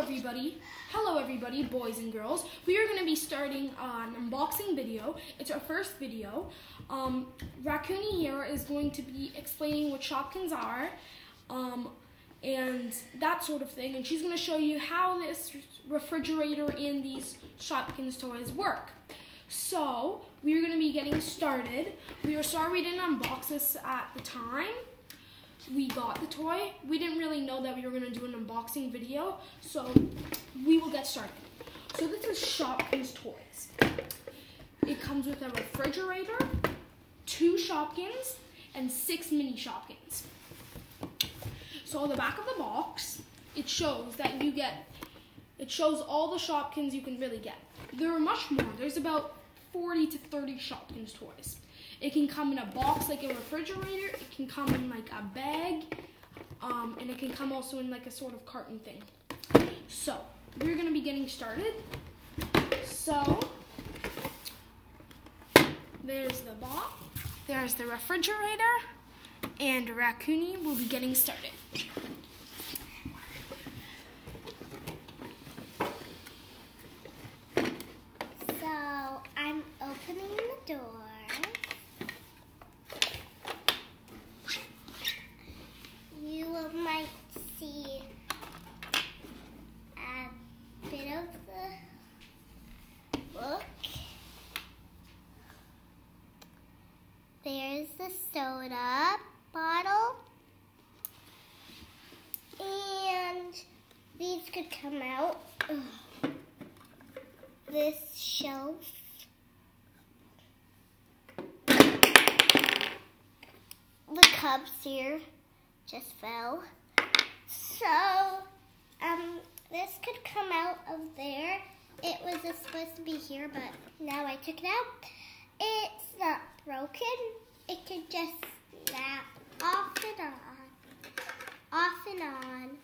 Hello everybody, boys and girls. We are going to be starting an unboxing video. It's our first video. Raccoony here is going to be explaining what Shopkins are and that sort of thing. And she's going to show you how this refrigerator and these Shopkins toys work. So, we're going to be getting started. We are sorry we didn't unbox this at the time we got the toy. We didn't really know that we were going to do an unboxing video, so we will get started. So this is Shopkins toys. It comes with a refrigerator, 2 Shopkins, and 6 mini Shopkins. So on the back of the box, it shows that it shows all the Shopkins you can really get. There are much more. There's about 40 to 30 Shopkins toys. It can come in a box like a refrigerator, it can come in like a bag, and it can come also in like a sort of carton thing. So, we're going to be getting started. So, there's the box, there's the refrigerator, and Raccoony will be getting started. So, I'm opening the door. You might see a bit of the book. There's the soda bottle. And these could come out. This shelf. The cups here just fell. So, this could come out of there. It was supposed to be here, but now I took it out. It's not broken. It could just snap off and on. Off and on.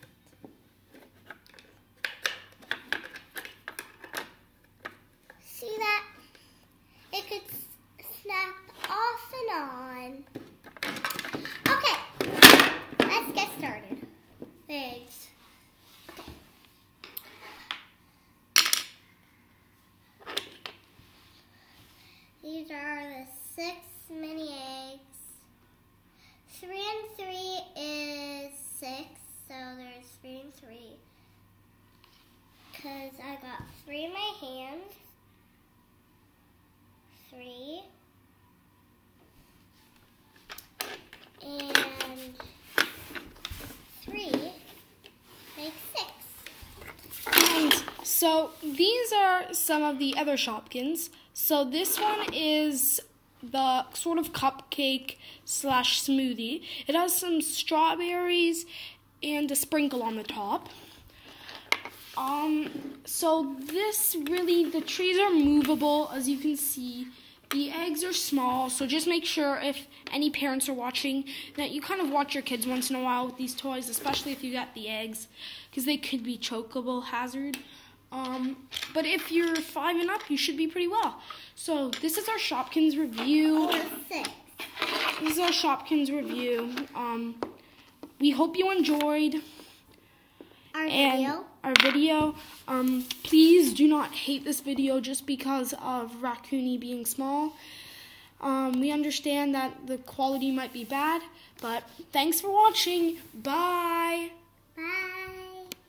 See that? It could snap off and on. Okay, let's get started. Eggs. These are the 6 mini eggs. 3 and 3 is 6, so there's 3 and 3. Because I got 3 in my hands. 3. And 3 makes 6. And so these are some of the other Shopkins. So this one is the sort of cupcake / smoothie. It has some strawberries and a sprinkle on the top. So this really, the trees are movable, as you can see. The eggs are small, so just make sure if any parents are watching that you kind of watch your kids once in a while with these toys, especially if you get the eggs, because they could be chokeable hazard. But if you're 5 and up, you should be pretty well. So this is our Shopkins review. This is our Shopkins review. We hope you enjoyed our video. Please do not hate this video just because of Raccoony being small. We understand that the quality might be bad, but thanks for watching. Bye. Bye.